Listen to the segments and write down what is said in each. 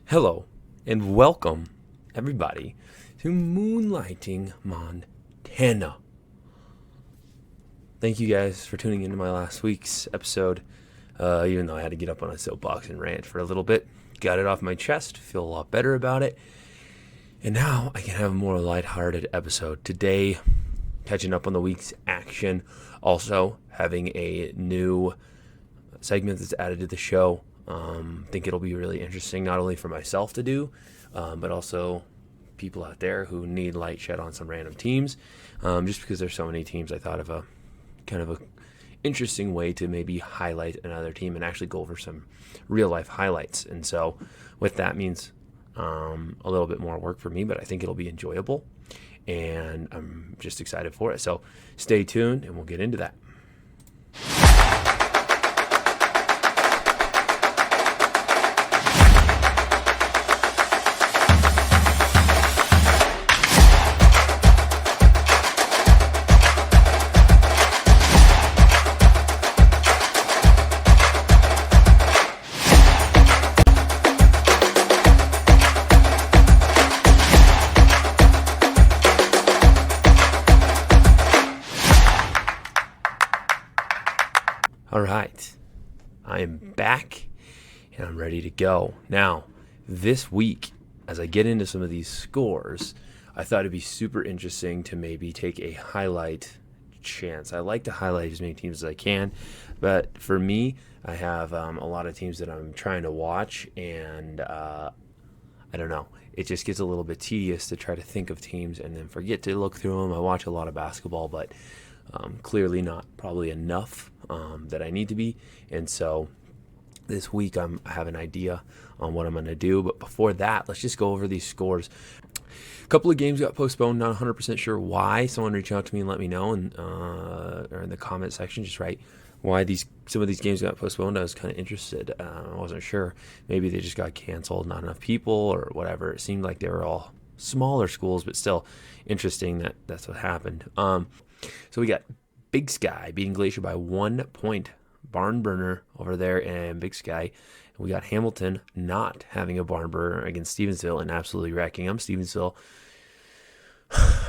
Hello and welcome, everybody, to Moonlighting, Montana. Thank you guys for tuning into my last week's episode. Even though I had to get up on a soapbox and rant for a little bit, got it off my chest, feel a lot better about it, and now I can have a more lighthearted episode. Today, catching up on the week's action, also having a new segment that's added to the show. Think it'll be really interesting, not only for myself to do, but also people out there who need light shed on some random teams. Just because there's so many teams, I thought of a kind of a interesting way to maybe highlight another team and actually go over some real life highlights. And so, with that means a little bit more work for me, but I think it'll be enjoyable, and I'm just excited for it. So stay tuned, and we'll get into that. All right, I am back and I'm ready to go. Now, this week, as I get into some of these scores, I thought it'd be super interesting to maybe take a highlight chance. I like to highlight as many teams as I can, but for me, I have a lot of teams that I'm trying to watch, and I don't know. It just gets a little bit tedious to try to think of teams and then forget to look through them. I watch a lot of basketball, but clearly not probably enough that I need to be. And so this week I have an idea on what I'm going to do. But before that, let's just go over these scores. A couple of games got postponed, not 100% sure why. Someone reach out to me and let me know, and or in the comment section, just write why some of these games got postponed. I was kind of interested. I wasn't sure. Maybe they just got canceled, not enough people or whatever. It seemed like they were all smaller schools, but still interesting that that's what happened. So we got Big Sky beating Glacier by 1 point. Barn burner over there in Big Sky. We got Hamilton not having a barn burner against Stevensville and absolutely wrecking them. Stevensville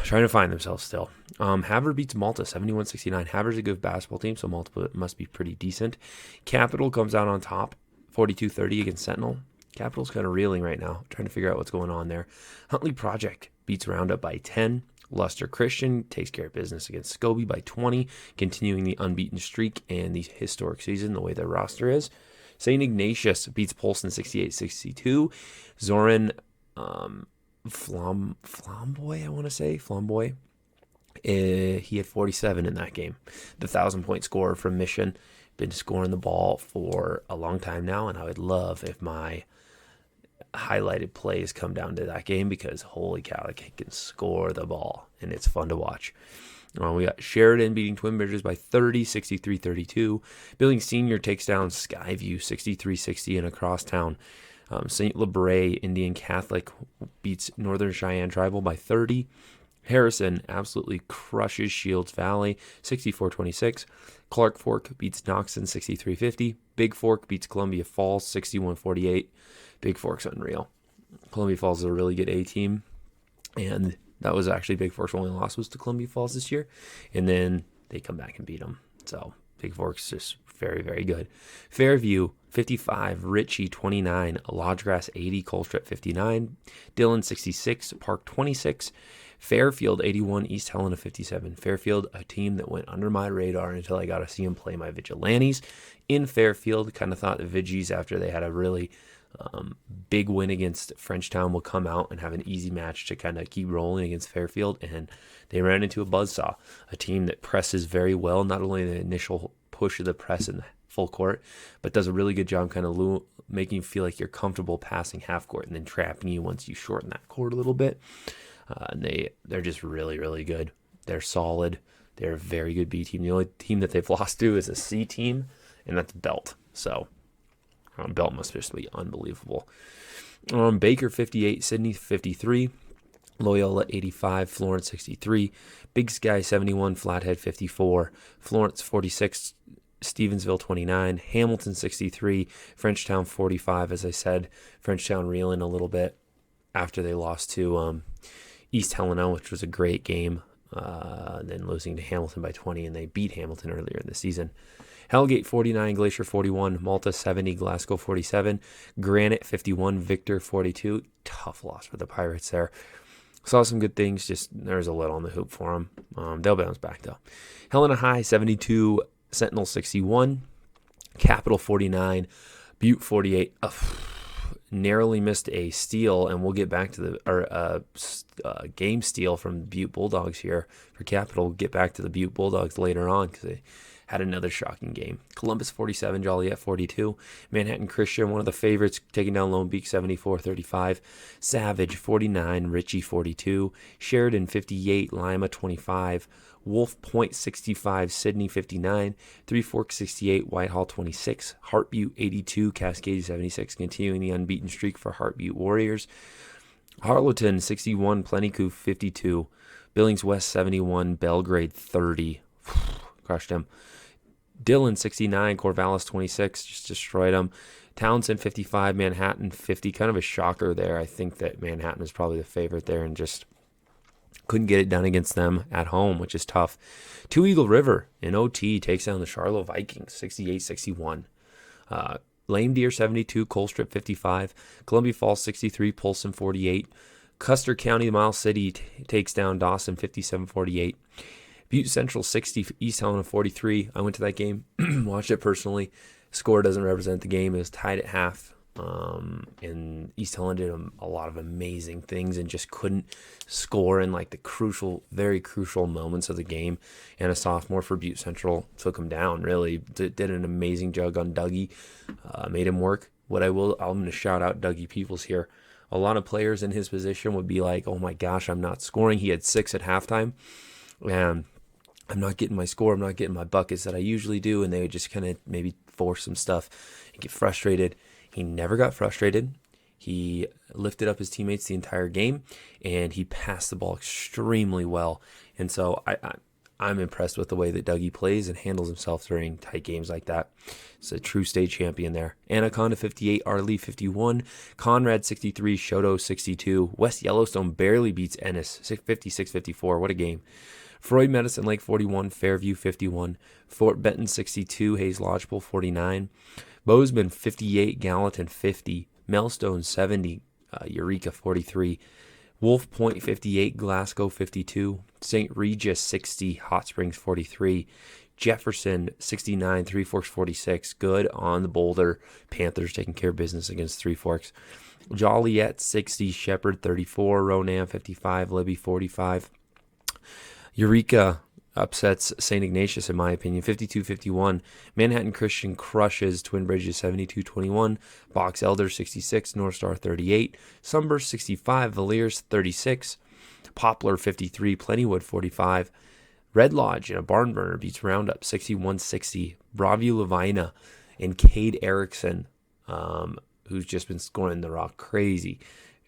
trying to find themselves still. Havre beats Malta 71-69. Havre's a good basketball team, so Malta must be pretty decent. Capital comes out on top 42-30 against Sentinel. Capital's kind of reeling right now, trying to figure out what's going on there. Huntley Project beats Roundup by 10. Luster Christian takes care of business against Scobie by 20, continuing the unbeaten streak and the historic season the way their roster is. St. Ignatius beats Polson 68-62. Zoran Flamboy, I want to say. Flamboy. He had 47 in that game. The 1,000-point scorer from Mission. Been scoring the ball for a long time now, and I would love if my highlighted plays come down to that game, because holy cow, he can score the ball and it's fun to watch. We got Sheridan beating Twin Bridges by 30, 63-32. Billings Senior takes down Skyview 63-60 in a crosstown. St. Lebray Indian Catholic beats Northern Cheyenne Tribal by 30. Harrison absolutely crushes Shields Valley 64-26. Clark Fork beats Knoxon 63-50. Big Fork beats Columbia Falls 61-48. Big Fork's unreal. Columbia Falls is a really good A team, and that was actually Big Fork's only loss was to Columbia Falls this year, and then they come back and beat them. So Big Fork's just very, very good. Fairview 55, Ritchie 29, Lodgegrass 80, Colstrip 59, Dillon 66, Park 26, Fairfield 81, East Helena 57. Fairfield, a team that went under my radar until I got to see them play my Vigilantes in Fairfield. Kind of thought the Viggies, after they had a really big win against Frenchtown, will come out and have an easy match to kind of keep rolling against Fairfield, and they ran into a buzzsaw, a team that presses very well, not only the initial push of the press in the full court, but does a really good job kind of making you feel like you're comfortable passing half court and then trapping you once you shorten that court a little bit. And they're just really, really good. They're solid. They're a very good B team. The only team that they've lost to is a C team, and that's Belt. So Belt must just be unbelievable. Baker 58, Sydney 53, Loyola 85, Florence 63, Big Sky 71, Flathead 54, Florence 46, Stevensville 29, Hamilton 63, Frenchtown 45. As I said, Frenchtown reeling a little bit after they lost to East Helena, which was a great game, then losing to Hamilton by 20, and they beat Hamilton earlier in the season. Hellgate 49, Glacier 41, Malta 70, Glasgow 47, Granite 51, Victor 42. Tough loss for the Pirates there. Saw some good things, just there's a little on the hoop for them. They'll bounce back, though. Helena High 72, Sentinel 61, Capital 49, Butte 48. Narrowly missed a steal, and we'll get back to the game steal from the Butte Bulldogs here for Capital. We'll get back to the Butte Bulldogs later on because they had another shocking game. Columbus 47, Joliet 42. Manhattan Christian, one of the favorites, taking down Lone Peak 74-35. Savage 49, Ritchie 42. Sheridan 58, Lima 25. Wolf Point 65, Sydney 59. Three Forks 68, Whitehall 26. Heart Butte 82, Cascade 76, continuing the unbeaten streak for Heart Butte Warriors. Harlowton 61, Plentycoup 52. Billings West 71, Belgrade 30. Crushed them. Dillon 69, Corvallis 26, just destroyed them. Townsend 55, Manhattan 50. Kind of a shocker there. I think that Manhattan is probably the favorite there and just couldn't get it done against them at home, which is tough. Two Eagle River in OT takes down the Charlotte Vikings 68-61. Lame Deer 72, Colstrip 55. Columbia Falls 63, Polson 48. Custer County, Miles City takes down Dawson 57-48. Butte Central 60, East Helena 43. I went to that game, watched it personally. Score doesn't represent the game. It was tied at half. And East Helena did a lot of amazing things and just couldn't score in like the crucial, very crucial moments of the game. And a sophomore for Butte Central took him down, really. Did an amazing jug on Dougie. Made him work. I'm going to shout out Dougie Peoples here. A lot of players in his position would be like, oh my gosh, I'm not scoring. He had 6 at halftime. And I'm not getting my score. I'm not getting my buckets that I usually do. And they would just kind of maybe force some stuff and get frustrated. He never got frustrated. He lifted up his teammates the entire game, and he passed the ball extremely well. And so I'm impressed with the way that Dougie plays and handles himself during tight games like that. It's a true state champion there. Anaconda 58, Arley 51, Conrad 63, Shoto 62. West Yellowstone barely beats Ennis 56-54. What a game. Freud Medicine Lake 41, Fairview 51, Fort Benton 62, Hayes Lodgepole 49, Bozeman 58, Gallatin 50, Melstone 70, Eureka 43, Wolf Point 58, Glasgow 52, St. Regis 60, Hot Springs 43, Jefferson 69, Three Forks 46. Good on the Boulder Panthers taking care of business against Three Forks. Joliet 60, Shepherd 34, Ronan 55, Libby 45. Eureka upsets St. Ignatius, in my opinion, 52-51. Manhattan Christian crushes Twin Bridges 72-21. Box Elder 66, North Star 38. Sunburst 65, Villiers 36. Poplar 53, Plentywood 45. Red Lodge in a barn burner beats Roundup 61-60. Bravio Lavina and Cade Erickson, who's just been scoring the rock crazy.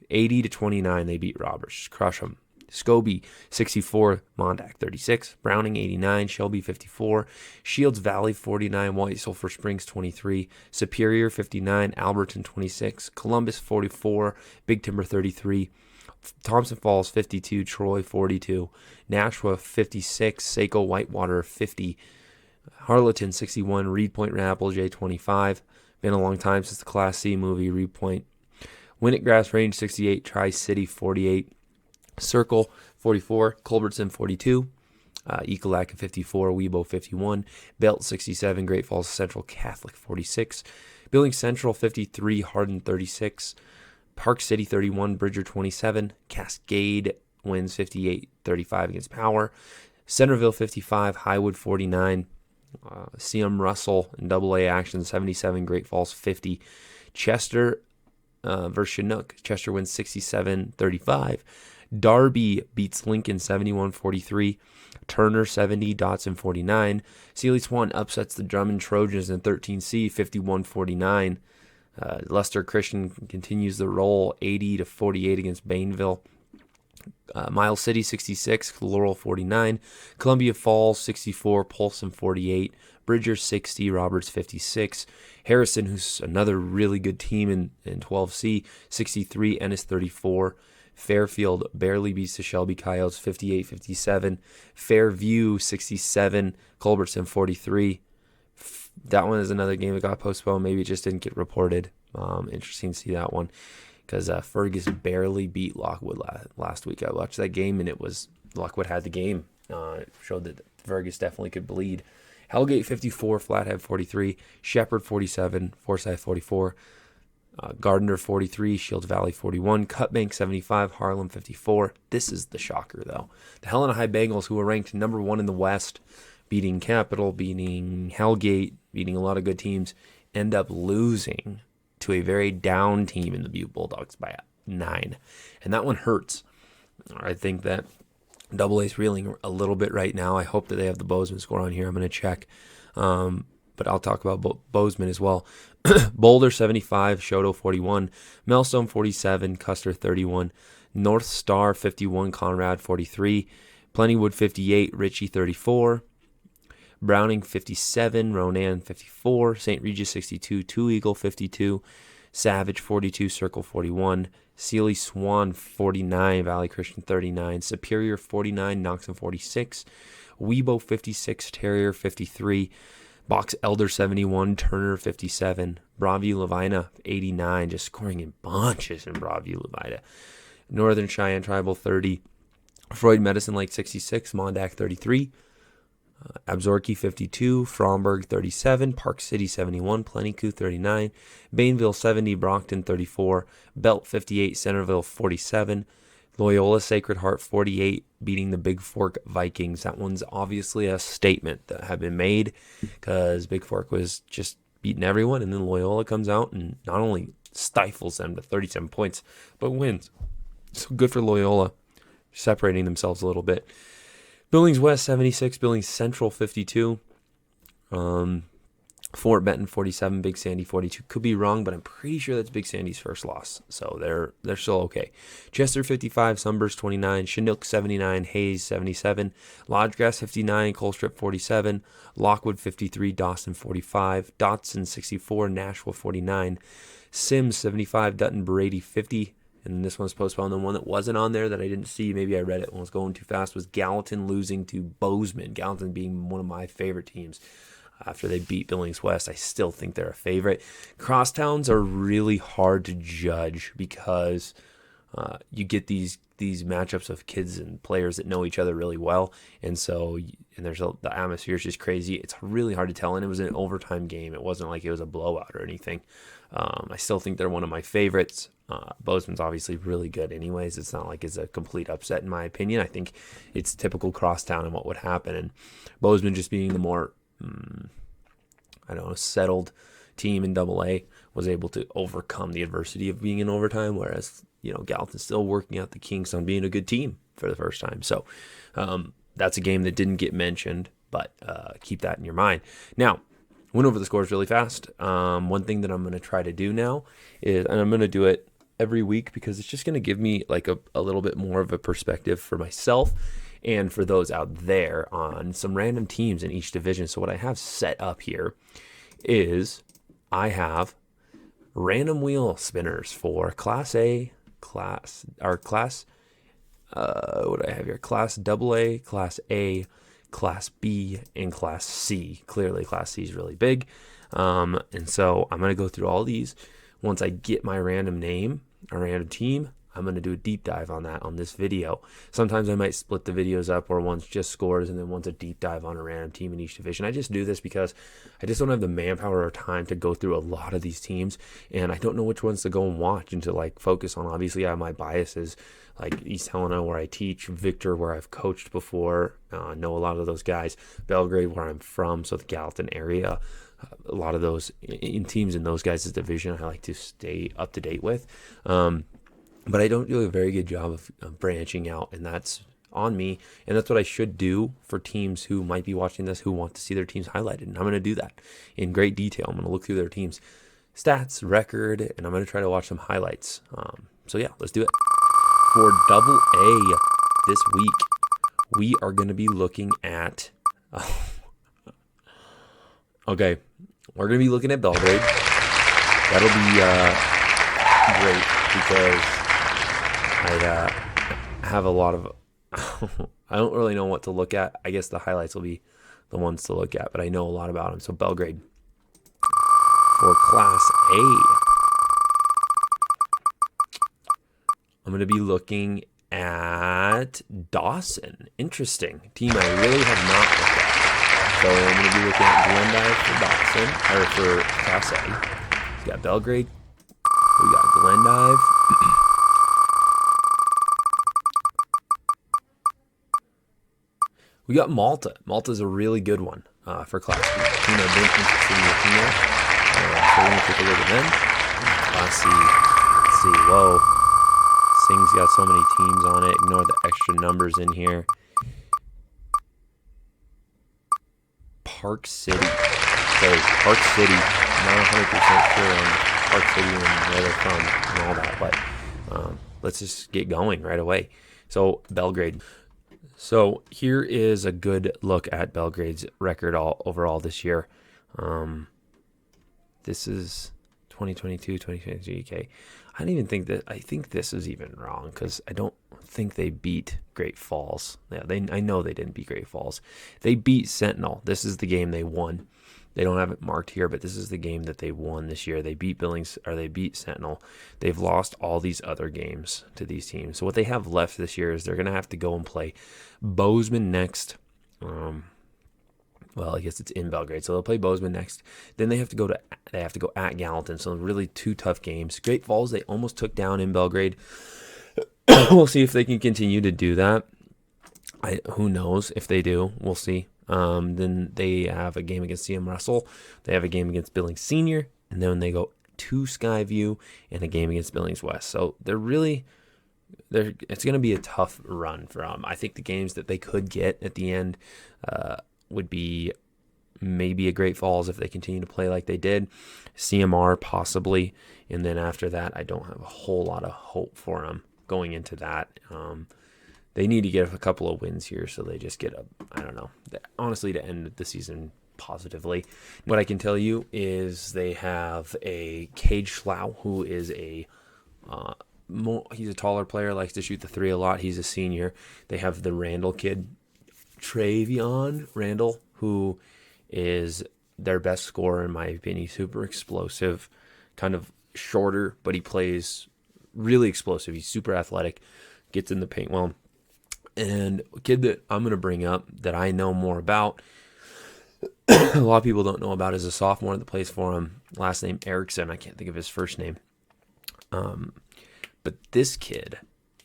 80-29, they beat Roberts. Just crush them. Scobie 64, Mondack 36, Browning 89, Shelby 54, Shields Valley 49, White Sulphur Springs 23, Superior 59, Alberton 26, Columbus 44, Big Timber 33, Thompson Falls 52, Troy 42, Nashua 56, Saco Whitewater 50, Harlowton 61, Reed Point Rappelj 25. Been a long time since the Class C movie Reed Point. Winnett Grass Range 68, Tri-City 48. Circle 44, Culbertson 42, Ecolak 54, Weibo 51, Belt 67, Great Falls Central Catholic 46, Billings Central 53, Hardin 36, Park City 31, Bridger 27, Cascade wins 58-35 against Power, Centerville 55, Highwood 49, CM Russell in AA action 77, Great Falls 50, Chester versus Chinook, Chester wins 67-35. Darby beats Lincoln 71-43. Turner 70, Dotson 49. Sealy Swan upsets the Drummond Trojans in 13C 51-49. Lester Christian continues the roll 80-48 against Bainville. Miles City 66, Laurel 49. Columbia Falls 64, Polson 48. Bridger 60, Roberts 56, Harrison, who's another really good team in 12C, 63, Ennis 34, Fairfield barely beats the Shelby Coyotes 58-57, Fairview 67, Culbertson 43. That one is another game that got postponed. Maybe it just didn't get reported. Interesting to see that one, because Fergus barely beat Lockwood last week. I watched that game, and it was Lockwood had the game. It showed that Fergus definitely could bleed. Hellgate 54, Flathead 43, Shepherd 47, Forsyth 44, Gardner 43, Shields Valley 41, Cutbank 75, Harlem 54. This is the shocker, though. The Helena High Bengals, who were ranked number 1 in the West, beating Capital, beating Hellgate, beating a lot of good teams, end up losing to a very down team in the Butte Bulldogs by 9. And that one hurts. I think that Double A's reeling a little bit right now. I hope that they have the Bozeman score on here. I'm going to check. But I'll talk about Bozeman as well. Boulder 75, Shoto 41, Melstone 47, Custer 31, North Star 51, Conrad 43, Plentywood 58, Ritchie 34, Browning 57, Ronan 54, St. Regis 62, Two Eagle 52, Savage 42, Circle 41, Sealy Swan 49, Valley Christian 39, Superior 49, Knoxon 46, Weibo 56, Terrier 53, Box Elder 71, Turner 57, Broadview Levina 89, just scoring in bunches in Broadview Levina. Northern Cheyenne Tribal 30, Freud Medicine Lake 66, Mondack 33, Absorki 52, Fromberg 37, Park City 71, Plentycoo 39, Bainville 70, Brockton 34, Belt 58, Centerville 47, Loyola Sacred Heart 48, beating the Big Fork Vikings. That one's obviously a statement that had been made, because Big Fork was just beating everyone, and then Loyola comes out and not only stifles them to 37 points, but wins. So good for Loyola, separating themselves a little bit. Billings West 76, Billings Central 52, Fort Benton 47, Big Sandy 42. Could be wrong, but I'm pretty sure that's Big Sandy's first loss, so they're still okay. Chester 55, Sunburst 29, Chinook 79, Hayes 77, Lodgegrass 59, Colstrip 47, Lockwood 53, Dawson 45, Dotson 64, Nashua 49, Sims 75, Dutton Brady 50. And this one's postponed. The one that wasn't on there that I didn't see, maybe I read it when I was going too fast, was Gallatin losing to Bozeman. Gallatin being one of my favorite teams. After they beat Billings West, I still think they're a favorite. Crosstowns are really hard to judge, because you get these matchups of kids and players that know each other really well, and the atmosphere is just crazy. It's really hard to tell, and it was an overtime game. It wasn't like it was a blowout or anything. I still think they're one of my favorites. Bozeman's obviously really good anyways. It's not like it's a complete upset in my opinion. I think it's typical crosstown and what would happen, and Bozeman just being the more settled team in Double-A was able to overcome the adversity of being in overtime, whereas Gallatin's still working out the kinks on being a good team for the first time. So that's a game that didn't get mentioned, but keep that in your mind. Now, went over the scores really fast. One thing that I'm going to try to do now is, and I'm going to do it every week, because it's just going to give me like a little bit more of a perspective for myself and for those out there on some random teams in each division. So what I have set up here is I have random wheel spinners for Class A, what do I have here? Class AA, Class A, Class B, and Class C. Clearly, Class C is really big. And so I'm going to go through all these. Once I get my random name, a random team, I'm going to do a deep dive on that on this video. Sometimes I might split the videos up, where one's just scores and then one's a deep dive on a random team in each division. I just do this because I just don't have the manpower or time to go through a lot of these teams, and I don't know which ones to go and watch and to like focus on. Obviously, I have my biases, like East Helena, where I teach, Victor, where I've coached before, know a lot of those guys, Belgrade, where I'm from, so the Gallatin area. A lot of those in teams in those guys' division I like to stay up to date with. But I don't do a very good job of branching out, and that's on me. And that's what I should do for teams who might be watching this, who want to see their teams highlighted. And I'm going to do that in great detail. I'm going to look through their team's stats, record, and I'm going to try to watch some highlights. So yeah, let's do it. For Double A this week, we are going to be looking at... Okay, we're going to be looking at Belgrade. That'll be great because I have a lot of... I don't really know what to look at. I guess the highlights will be the ones to look at, but I know a lot about them. So Belgrade for Class A. I'm going to be looking at Dawson. Interesting. Team I really have not looked at. So I'm going to be looking at Glendive for Dawson, or for Class A. We got Belgrade. We got Glendive. We got Malta. Malta's a really good one for Class B. Team I've been interested in looking at. So we're going to take a look at them. Class C. Let's see. Whoa. This thing's got so many teams on it. Ignore the extra numbers in here. Park City. Okay, Park City. Not 100% sure on Park City and where they're from and all that, but let's just get going right away. So Belgrade. So here is a good look at Belgrade's record overall this year. This is 2022, 2023. Okay, I don't even think that. I think this is even wrong because I don't think they beat Great Falls. Yeah, I know they didn't beat Great Falls. They beat Sentinel. This is the game they won. They don't have it marked here, but this is the game that they won this year. They beat they beat Sentinel. They've lost all these other games to these teams. So what they have left this year is they're going to have to go and play Bozeman next. Well, I guess it's in Belgrade, so they'll play Bozeman next. Then they have to go at Gallatin. So really two tough games. Great Falls they almost took down in Belgrade. We'll see if they can continue to do that. Who knows if they do? We'll see. Then they have a game against CM Russell. They have a game against Billings Senior, and then they go to Skyview and a game against Billings West. So it's going to be a tough run for them. I think the games that they could get at the end would be maybe a Great Falls if they continue to play like they did, CMR possibly, and then after that, I don't have a whole lot of hope for them going into that. They need to get a couple of wins here so they just get honestly, to end the season positively. What I can tell you is they have a Cage Schlau, who is he's a taller player, likes to shoot the three a lot. He's a senior. They have the Randall kid, Travion Randall, who is their best scorer in my opinion. He's super explosive, kind of shorter, but he plays really explosive. He's super athletic, gets in the paint well. And a kid that I'm going to bring up that I know more about, a lot of people don't know about, is a sophomore that plays for him. Last name Erickson. I can't think of his first name. But this kid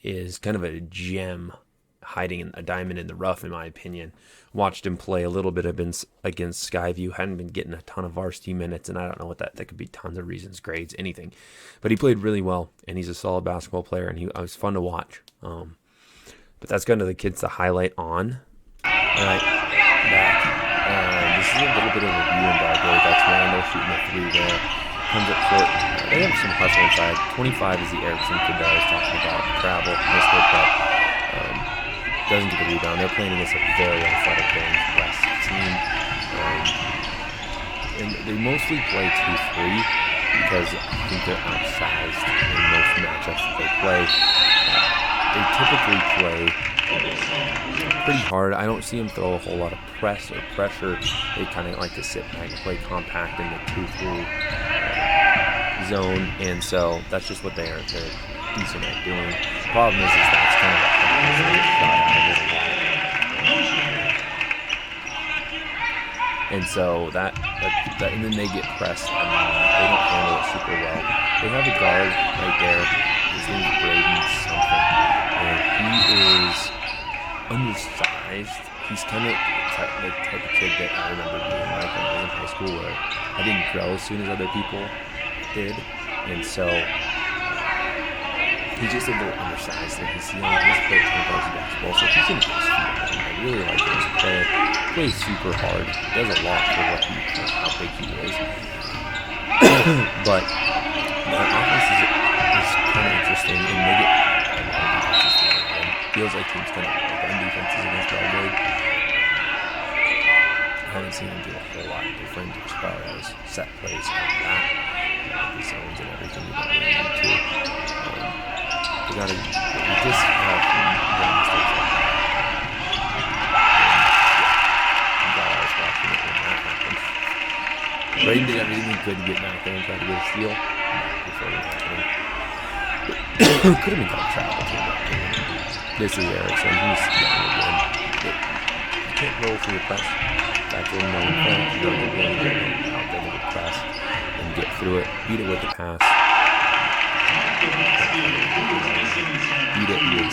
is kind of a gem, hiding a diamond in the rough, in my opinion. Watched him play a little bit against Skyview. Hadn't been getting a ton of varsity minutes, and I don't know what that could be. Tons of reasons, grades, anything. But he played really well, and he's a solid basketball player, and he was fun to watch. But that's kind of the kids to highlight on. All right, back. This is a little bit of a review in Belgrade. That's Randall shooting a three there. Comes up short. They have some hustle inside. 25 is the Erickson kid that I was talking about. Travel, missed it, but doesn't get the rebound. They're playing against a very athletic Billings West team. And they mostly play 2-3 because I think they're outsized in most matchups that they play. They typically play pretty hard. I don't see them throw a whole lot of press or pressure. They kind of like to sit back and play compact in the 2-3 zone, and so that's just what they're decent at doing. The problem is that's kind of a shot out of it. And so that and then they get pressed. They don't handle it super well. They have a guard right there. His name's Braden something. And he is undersized. He's kind of the type of kid that I remember being like when I was in high school, where I didn't grow as soon as other people did. And so he's just a little undersized. And he's played 10 basketball, so he's in his feet. I really like him as a player. Plays super hard. Does a lot for how big he is. But the offense is kind of interesting, and they get a lot of defenses together. Feels like teams kind of run defenses against Belgrade. haven't seen him do a whole lot different as far as set plays come back. The zones and everything you don't really need to. We just have little mistakes like that. I'm glad I was watching it when that happened. Braden did everything he could to get back there and try to get a steal before it happened. Could have been called travel too, but this is Erickson. He's young again. You can't roll through the press. That's in the front. You don't get really good out there with the press and get through it. Beat it with the pass. Beat it with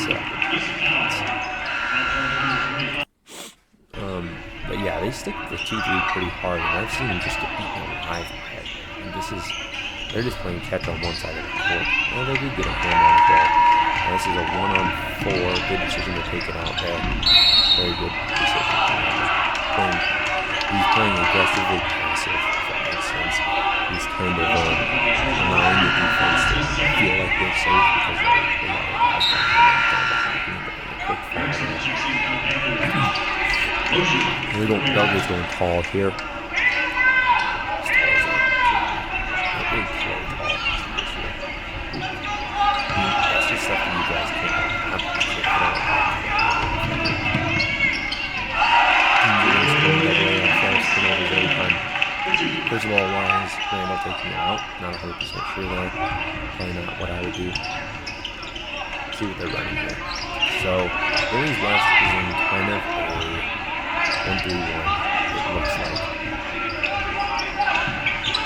but yeah, they stick with 2-3 pretty hard, and I've seen them just get beaten alive by it. And they're just playing catch on one side of the court. Well, they did get a hand out there. And this is a 1-on-4. Good decision to take it out there. Very good decision. He's playing aggressively passive, if that makes sense. He's kind of allowing the defense to feel like they're safe because they got a guys down behind him and getting a quick foul. Doug is going tall here. As tall as that. Really tall. That's just stuff that you guys can't have. First of all, why is Randall taking it out? Not 100% sure though. Probably not what I would do. See what they're running here. So, Phillies West is in kind of a 1-3-1, it looks like.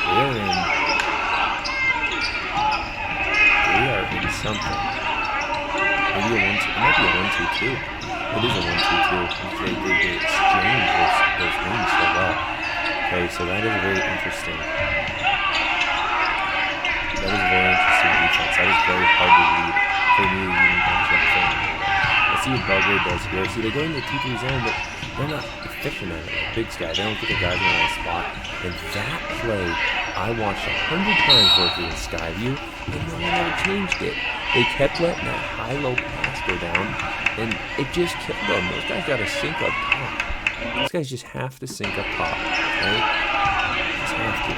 They are in something. Maybe a 1-2. It might be a 1-2-2. It is a 1-2-2. They exchange those wings so well. Okay, so that is very interesting. That is a very interesting defense. That is very hard to read for me to even concept thing. Let's see what Belgrade does here. See, they go into the 2-3 zone, but they're not efficient at it. Big Sky, they don't get the guys in the right spot. And that play, I watched 100 times working in Skyview, and no one ever changed it. They kept letting that high-low pass go down, and it just killed them. Those guys got to sink up top. Those guys just have to sink up top, right? Just have to.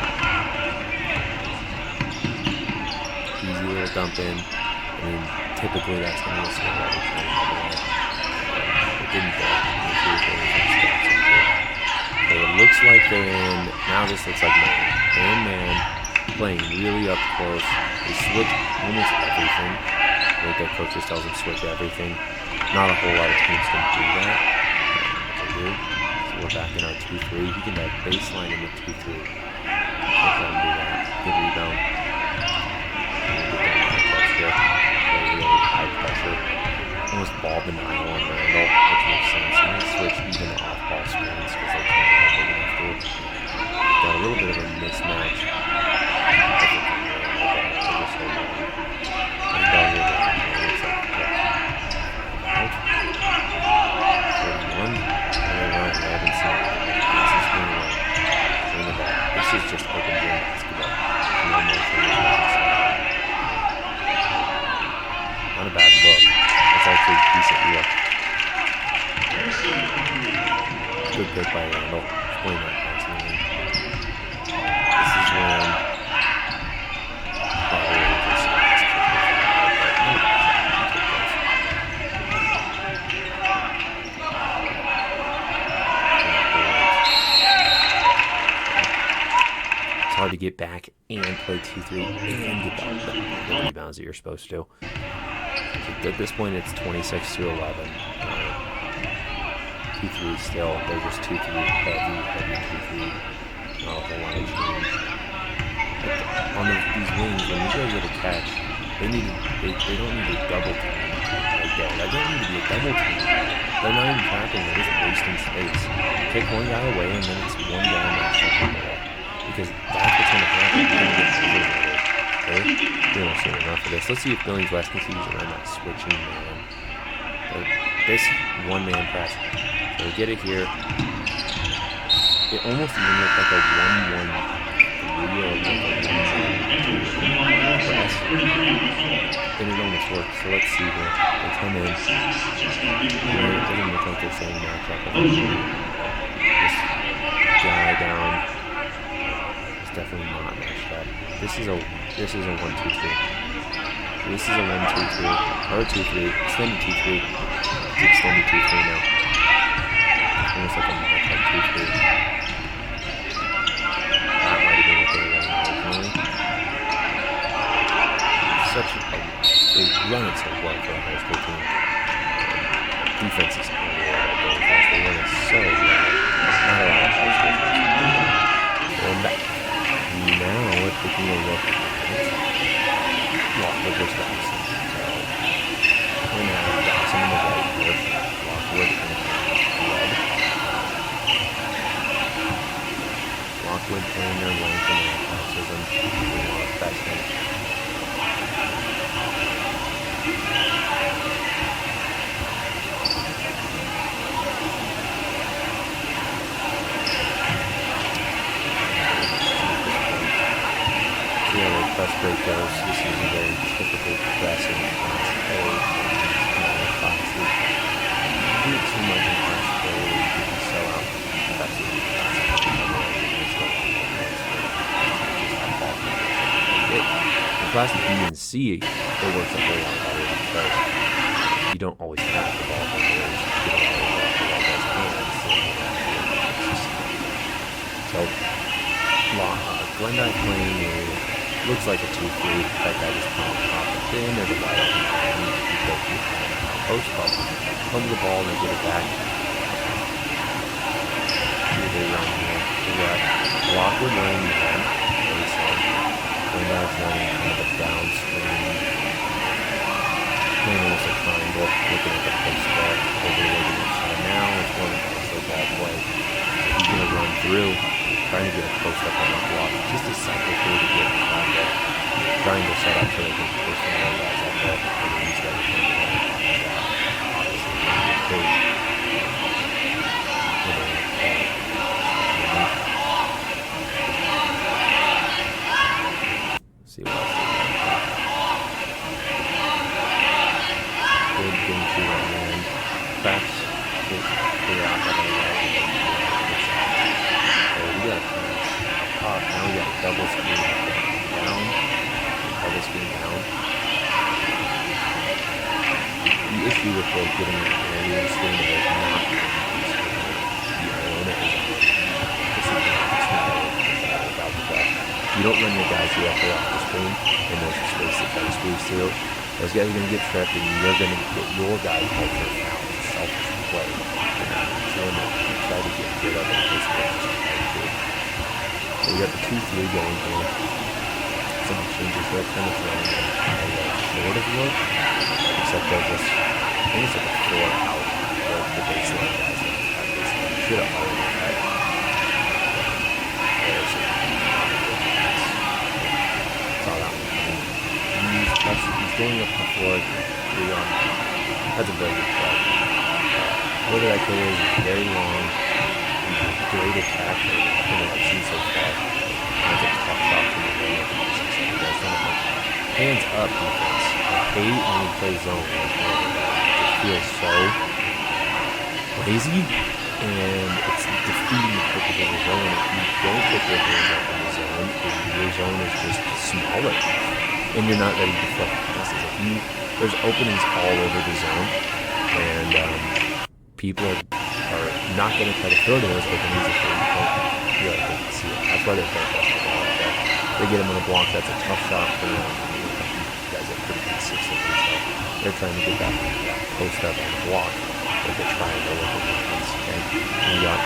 Easy little dump in. I mean, typically that's going to be a slow level play, by the way. It didn't go. Okay, it looks like they're in. Now this looks like man. They're in man, playing really up close. They switch almost everything. Like their coaches tells them switch everything. Not a whole lot of teams can do that. But they do. So we're back in our 2-3. He can have baseline in the 2-3. Can't let him do that. Good rebound. Good really high pressure. Almost ball denial on Randall, which makes sense. I'm going to switch even to off-ball screens because they can't have big enough to. Got a little bit of a mismatch. This is just open game basketball. Not a bad look. That's actually a decent look. Good pick by Randall. Playing that pass in. This is when it's hard to get back and play 2-3 and get the rebounds that you're supposed to. So at this point, it's 26-11. 2-3 still. They're just 2-3 heavy 2-3. Not a whole lot of change. On these wings, when you guys get a catch, they don't need a double team like that. That doesn't need to be a double team. They're not even tracking. They're just wasting space. Take one guy away, and then it's one guy matched up in the ball. Because that's what's going to happen. You're going to get overloaded. Okay? We don't see enough of this. Let's see if Billings West can see around that switching man. This one-man press. So get it here. It almost even looked like a 1-1 3 or like a 1-1 press. And it almost worked. So let's see here. They come in. It doesn't look like they're saying match up. guy down. It's definitely not matched up. This is a 1-2-3. This is a 1-2-3 or a 2-3. Extended 2-3. It's extended 2-3 now. Almost like a match up 2-3. That might have been what they were running originally. They run it so well for a high school team. Defense is unreal at those guys. They run it so well. Not a lot of high school teams. And back. Now we're taking a look at Lockwood versus Dawson. So we're going to have Dawson in the right here. Lockwood in the red. Lockwood playing their length and their athleticism. Doing a lot of best things. Press break goes. This is a very typical press in class A. Smaller classes. Do it too much in class A, you can sell out presses in class A. In class B and C, it works a whole lot better because you don't always have the ball players. You don't always have the ball players. So, Glendale playing looks like a 2-3. That guy just playing top. But then there's a wide open man. You go through post ball. Comes the ball and they get it back. See they run here. We got Lockwood running man. Glendale's running kind of a down screen. Playing almost a triangle. Looking at the post ball. Overloading inside now. It's one of the ball play. He's going to run through. Trying to get a post up on the block, just a cycle through to get behind it. Trying to set up so they can push some other guys up there. And then he's got to come down and obviously big. See what else they got. Good game through that man. Cracks. Figure out that now we got a double screen down. Double screen down. The issue with getting an area screen is not the Iona is this is not about the ball. You don't run your guys directly off the screen, and there's a space that kind of squeeze through. Those guys are going to get tripped, and you're going to get your guys out for now. It's a selfish play. So when you try to get rid of it, it's so we got the 2-3 going here. Some changes there, kind of running a sort of look, except they're just, I think it's like a 4 out of the baseline guys that have baseline. Should have already had. There's a saw that one coming. He's going up the floor, 3 on. That's a very good play. Look at that kid is very long. Great attack from what I've seen so far. That's a tough shot from the way of the hands up defense. I hate when we play zone. It feels so lazy, and it's defeating the purpose of the zone. If you don't put your hands up in the zone, your zone is just smaller, and you're not ready to deflect passes. There's openings all over the zone, and people are not going to try to throw to those openings if they don't feel like they can see it. That's why they're trying to pass the ball out there. They get them on the block. That's a tough shot for them. You guys are pretty consistent and stuff. They're trying to get that post up on the block with a triangle with the defense. Okay? And we got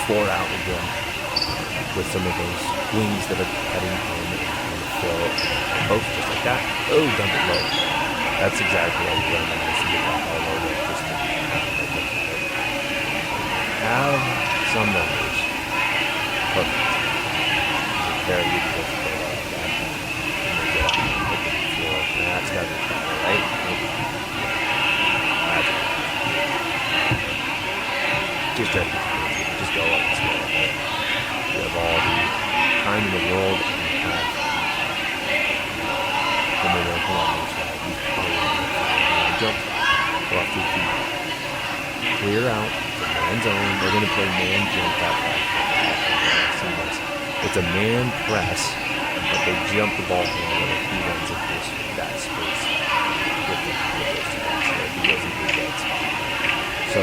4 out again with some of those wings that are cutting in and fill the post just like that. Oh, dump it low. That's exactly how you run that. To get that all over just to have some numbers. Perfect. It's very good to play like that. And they get up and open the floor. That's got to be better, right? That's it. Just try to get the game. Just go up and score up there. You have all the time in the world and you have the momentum on your side. He's probably going to jump. Go off 2 feet. Clear out. Man zone. They're going to play man jump that back. It's a man press, but they jump the ball handler if he runs into that space with those two guys. So if he goes into the dead spot. So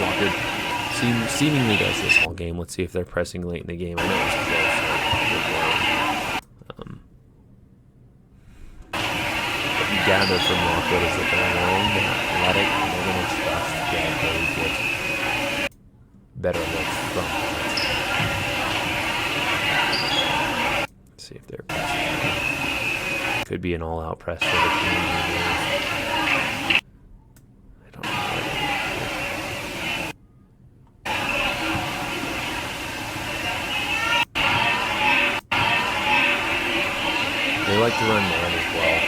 Walker seemingly does this all game. Let's see if they're pressing late in the game. I know it's close. What you gather from Lockwood is that they're long, they're athletic, and they're going to trust that they get better looks from it. Let's see if they're pressing. Could be an all-out press for the team. I don't know. They like to run man as well.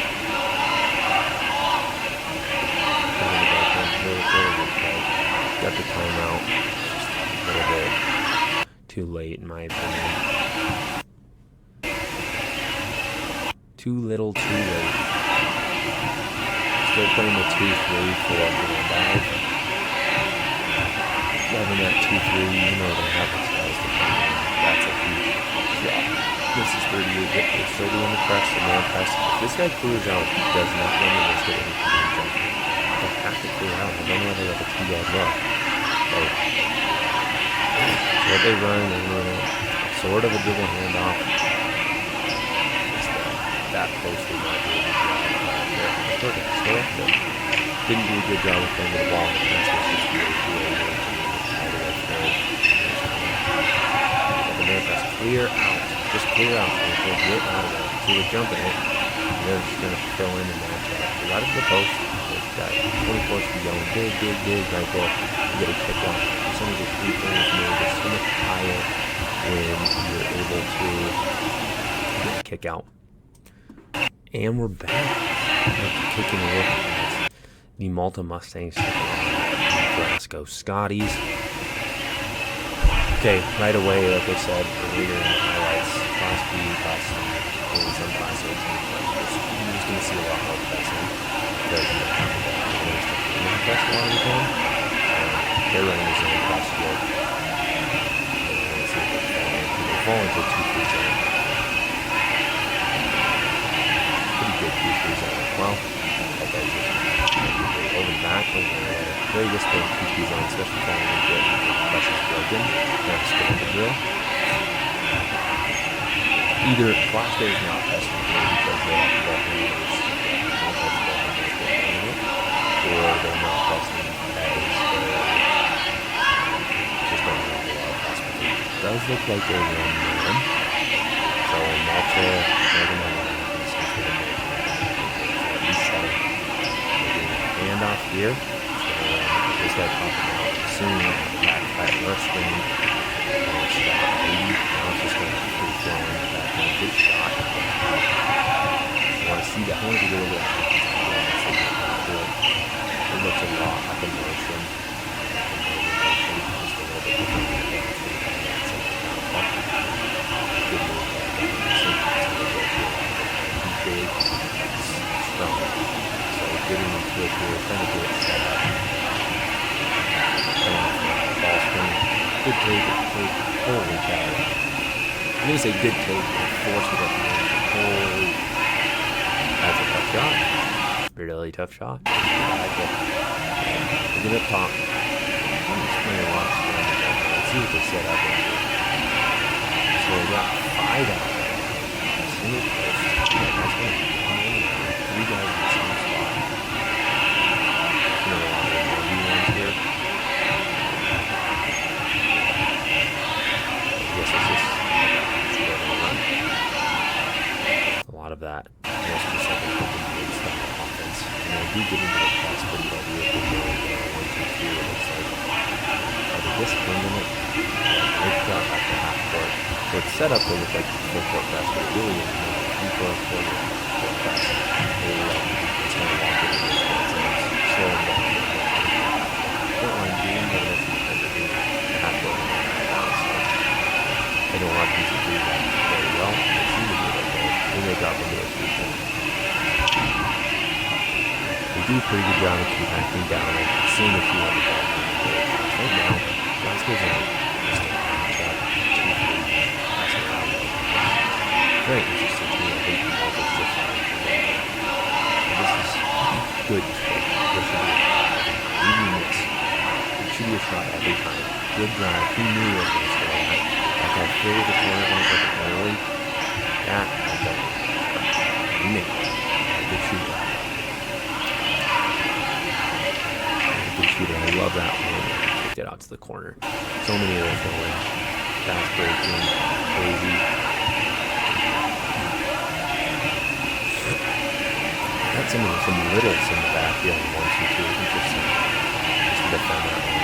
Got the timeout. A little bit too late in my opinion. Too little, too late. Still playing the 2-3 for dive. Loving that 2-3, you know they have those guys to come in. That's a huge job. This is 38. They're still doing the press, the man press. If this guy clears out, he does not run the risk of any jump. They have to clear out. I don't know if they have a 2-yard look. So what they run, they run sort of a dribble handoff. That post did not do a good job. Didn't do a good job of playing the ball. The pass was just really good. The man press, clear out. Just clear out. So get out of there. So they're jumping it. And they're just going to fill in and match up. They got it to the post. They've got 24 feet going. Big right there. You get a kick out. Percentage of 3 points made is so much higher when you're able to get a kick out. And we're back. After taking a look at the Malta Mustangs taking on Glasgow Scotties. Okay, right away, like I said earlier in the highlights, Class B, Class C, and some Class A teams, you're just going to see a lot more pressing because you don't have the ball. They're press a lot of the time. They're running the zone across the field. They fall into a 2-3 zone. Pretty good 2-3 zone. Well, that guy's just over the back, very distant 2-3 zone, especially falling into it. Press is broken. That's good the drill. Either Class A is not pressing because they have the ball handlers, or they're not pressing as just don't have a lot of press. It does look like they're running man. So Malta, they're going to run resetting. They're doing a handoff here. This guy popping out soon. Back left screen. Stop. Maybe now it's just going to be free flowing. Back in. Good shot. You want to see that. I want to do a little bit. It looks a lot like a motion. Just a little bit different. Good move. Big. Strong. So getting into it here. Trying to get it set up. Ball spin. Good take. Holy cow. I'm going to say good take. Force it up. Holy. That's a tough shot. Really tough shot. Look at up top. I'm just playing a lot of scramble. Let's see what they set up into. So we got 5 out there. Single post. Yeah, that's going to be 3 guys in the same spot. There's a lot of 1v1s here. A lot of that. Most of the second open stuff on offense. And I do get into the pass pretty heavy if they go 1-2-3. It looks like are they disciplined in it? They've got back to half court. So it's set up to look like full court press, but it really is not a full court press. They it's going to walk in and slow them down. Don't mind doing that as you tend to do half court down. I don't want these to do that very well. They seem to do it okay. Then they drop into a 3-point. They do a pretty good job of compacting down and seeing if you have the ball. Right now, Glasgow's in just a 2-3. Good display. There should be a shot every time. Even miss. There should be a shot every time. Good drive. Who knew it was going to score that? That guy filled the corner on it early. That right there. He made it. Good shooter. Good shooter. I love that one. Kicked it out to the corner. So many of those going. Fast breaking. Crazy. Got some littles in the backfield. 1, 2, 3. Interesting. Just to defend that one.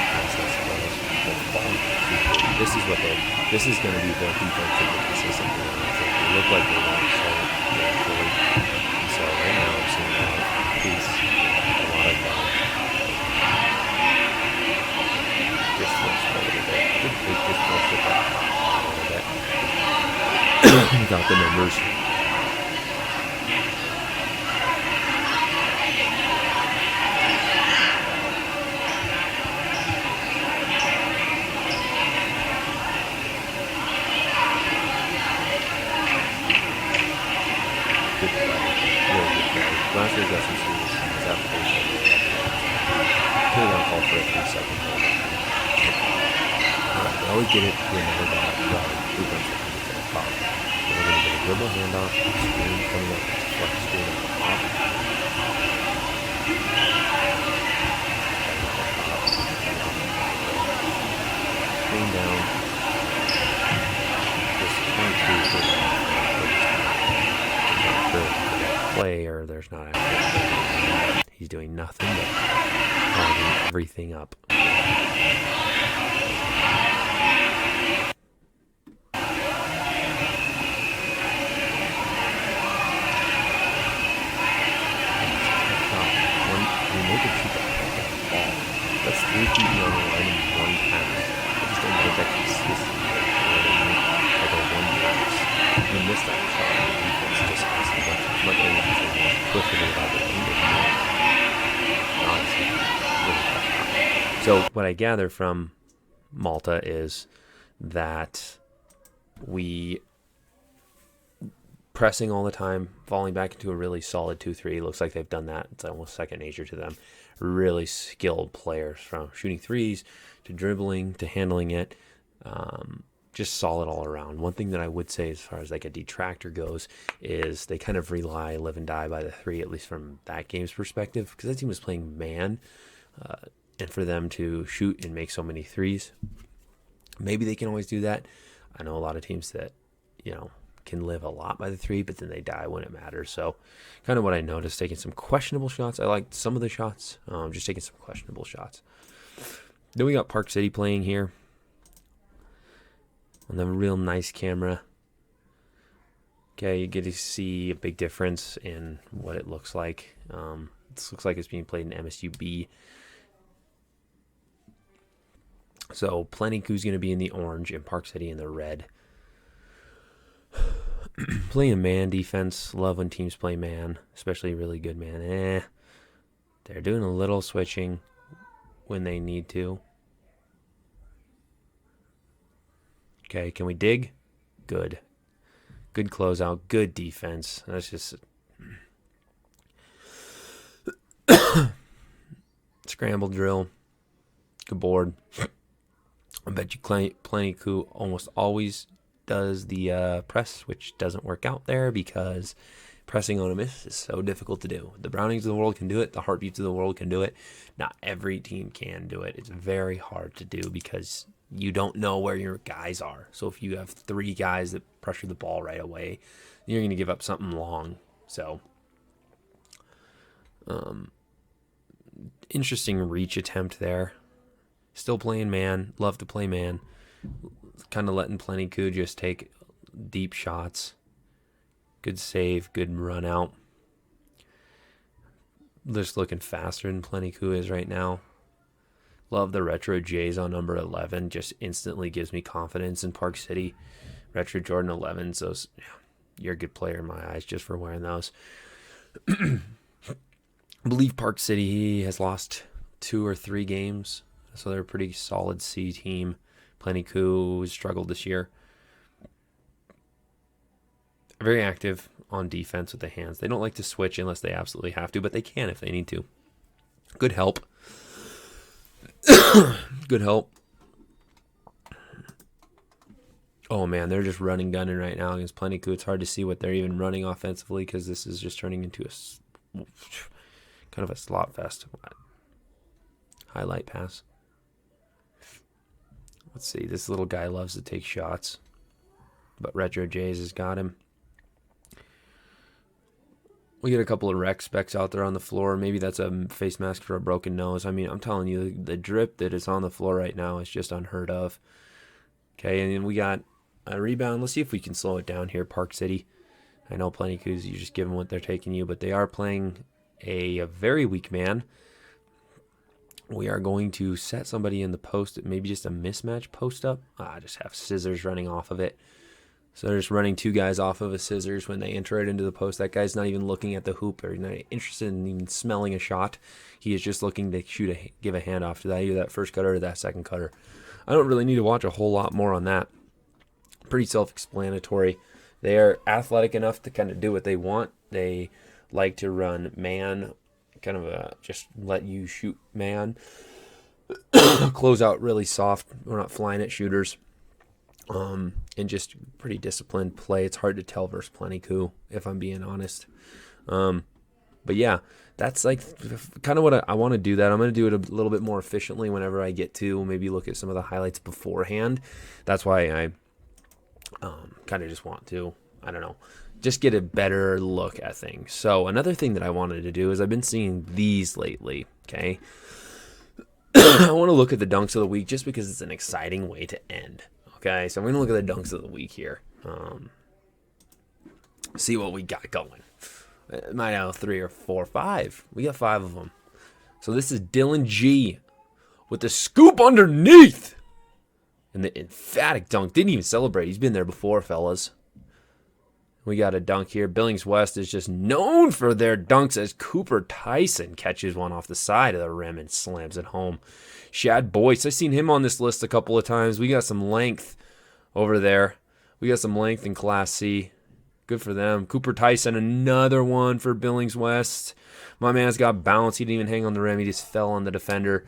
This is going to be the defensive consistent. They look like they want so naturally. So right now I'm seeing a lot of pace, a lot of distance a little bit. Good big distance with that a little bit. Without the numbers. Last year's SEC was his application. Could have called for it 3 seconds. They always get it to another guy. Who brings it to the top? We're going to get a dribble handoff. Screen coming up. Flex screen at the top. Screen down. Just 22 play, or there's not actually he's doing nothing but fogging everything up. That's 3 feet on the line in 1 pass. I just don't know that consistent. Like a 1 pass. You miss that shot. The defense just has much energy pushing it out of the So what I gather from Malta is that we pressing all the time, falling back into a really solid 2-3. Looks like they've done that. It's almost second nature to them. Really skilled players, from shooting threes to dribbling to handling it. Just solid all around. One thing that I would say as far as like a detractor goes is they kind of rely, live and die by the 3, at least from that game's perspective, because that team was playing man, and for them to shoot and make so many threes, maybe they can always do that. I know a lot of teams that, can live a lot by the 3, but then they die when it matters. So kind of what I noticed, taking some questionable shots. I liked some of the shots, just taking some questionable shots. Then we got Park City playing here on the real nice camera. Okay, you get to see a big difference in what it looks like. This looks like it's being played in MSUB. So Plenty Cou's going to be in the orange and Park City in the red. Playing man defense. Love when teams play man, especially really good man. They're doing a little switching when they need to. Okay, can we dig? Good. Good closeout. Good defense. That's just scramble drill. Good board. I bet you Plenty Coup almost always does the press, which doesn't work out there because pressing on a miss is so difficult to do. The Brownings of the world can do it. The Heartbeats of the world can do it. Not every team can do it. It's very hard to do because you don't know where your guys are. So if you have 3 guys that pressure the ball right away, you're going to give up something long. So, interesting reach attempt there. Still playing man. Love to play man. Kind of letting Plenty Coup just take deep shots. Good save. Good run out. Just looking faster than Plenty Coup is right now. Love the retro J's on number 11. Just instantly gives me confidence in Park City. Retro Jordan 11s. Those, you're a good player in my eyes just for wearing those. I believe Park City has lost 2 or 3 games. So they're a pretty solid C team. Plenty Coup has struggled this year. Very active on defense with the hands. They don't like to switch unless they absolutely have to, but they can if they need to. Good help. Good help. Oh, man, they're just running gunning right now against Plenty-Coup. It's hard to see what they're even running offensively because this is just turning into a kind of a slot fest. Highlight pass. Let's see. This little guy loves to take shots, but Retro Jays has got him. We get a couple of rec specs out there on the floor. Maybe that's a face mask for a broken nose. I mean, I'm telling you, the drip that is on the floor right now is just unheard of. Okay, and then we got a rebound. Let's see if we can slow it down here, Park City. I know Plenty-Coups, you just give them what they're taking you, but they are playing a very weak man. We are going to set somebody in the post, maybe just a mismatch post up. Just have scissors running off of it. So they're just running two guys off of a scissors when they enter it into the post. That guy's not even looking at the hoop or not interested in even smelling a shot. He is just looking to give a handoff to that, either that first cutter or that second cutter. I don't really need to watch a whole lot more on that. Pretty self-explanatory. They are athletic enough to kind of do what they want. They like to run man, kind of just let you shoot man. Close out really soft. We're not flying at shooters. And just pretty disciplined play. It's hard to tell versus Plenty-Coup, if I'm being honest. But yeah, that's like kind of what I want to do that. I'm going to do it a little bit more efficiently whenever I get to maybe look at some of the highlights beforehand. That's why I kind of just want to, I don't know, just get a better look at things. So another thing that I wanted to do is I've been seeing these lately, okay? I want to look at the dunks of the week just because it's an exciting way to end. Okay, so I'm going to look at the dunks of the week here. See what we got going. It might have 3 or 4, 5. We got 5 of them. So this is Dylan G with the scoop underneath. And the emphatic dunk. Didn't even celebrate. He's been there before, fellas. We got a dunk here. Billings West is just known for their dunks as Cooper Tyson catches one off the side of the rim and slams it home. Shad Boyce, I've seen him on this list a couple of times. We got some length over there. We got some length in Class C. Good for them. Cooper Tyson, another one for Billings West. My man's got bounce. He didn't even hang on the rim. He just fell on the defender.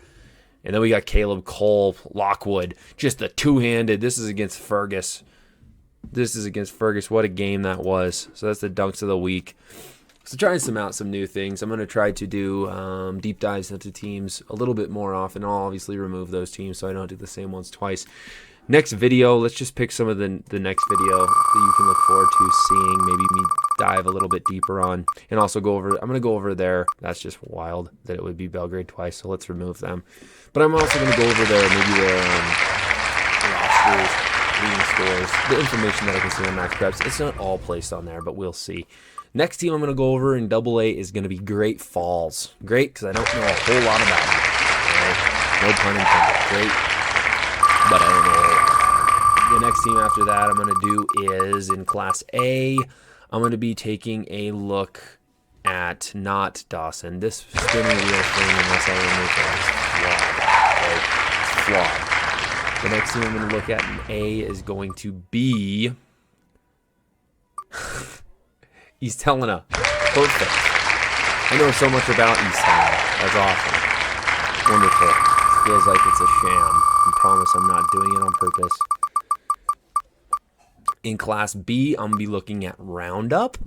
And then we got Caleb Cole, Lockwood. Just a two-handed. This is against Fergus. What a game that was. So that's the dunks of the week. So trying some out some new things. I'm going to try to do deep dives into teams a little bit more often. I'll obviously remove those teams so I don't do the same ones twice. Next video, let's just pick some of the next video that you can look forward to seeing. Maybe me dive a little bit deeper on. And also go over, I'm going to go over there. That's just wild that it would be Belgrade twice, so let's remove them. But I'm also going to go over there, maybe their rosters, leading scores, the information that I can see on Max Preps. It's not all placed on there, but we'll see. Next team I'm going to go over in AA is going to be Great Falls. Great, because I don't know a whole lot about it. Right? No pun intended. Great, but I don't know a whole lot. The next team after that I'm going to do is in Class A. I'm going to be taking a look at not Dawson. This spinning wheel thing, unless I remove it, is flawed. Okay? It's flawed. The next team I'm going to look at in A is going to be East Helena. Perfect. I know so much about East Helena. That's awesome. Wonderful. It feels like it's a sham. I promise I'm not doing it on purpose. In Class B, I'm going to be looking at Roundup.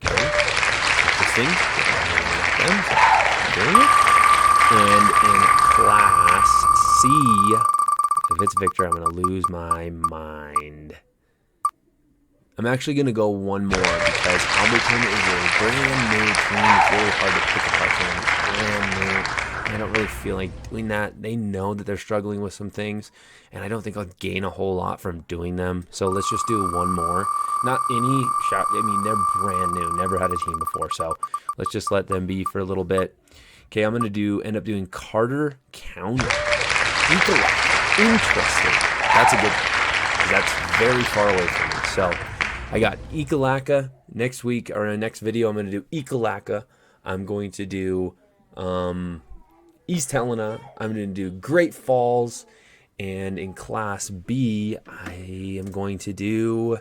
Okay. Interesting. And in Class C, if it's Victor, I'm going to lose my mind. I'm actually going to go one more because Alberton is a brand new team. It's really hard to pick apart someone brand new. I don't really feel like doing that. They know that they're struggling with some things, and I don't think I'll gain a whole lot from doing them. So let's just do one more. Not any shot. I mean, they're brand new. Never had a team before, so let's just let them be for a little bit. Okay, I'm going to end up doing Carter County. Interesting. That's a good one. That's very far away from me. So I got Ekalaka next week, or in the next video, I'm going to do Ekalaka. I'm going to do East Helena. I'm going to do Great Falls. And in Class B, I am going to do...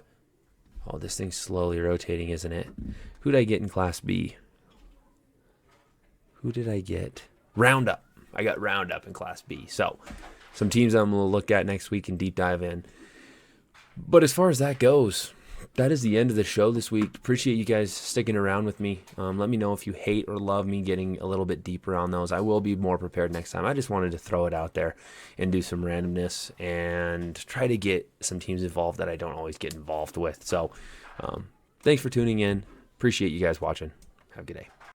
Oh, this thing's slowly rotating, isn't it? Who did I get in Class B? Who did I get? Roundup. I got Roundup in Class B. So some teams I'm going to look at next week and deep dive in. But as far as that goes, that is the end of the show this week. Appreciate you guys sticking around with me. Let me know if you hate or love me getting a little bit deeper on those. I will be more prepared next time. I just wanted to throw it out there and do some randomness and try to get some teams involved that I don't always get involved with. So thanks for tuning in. Appreciate you guys watching. Have a good day.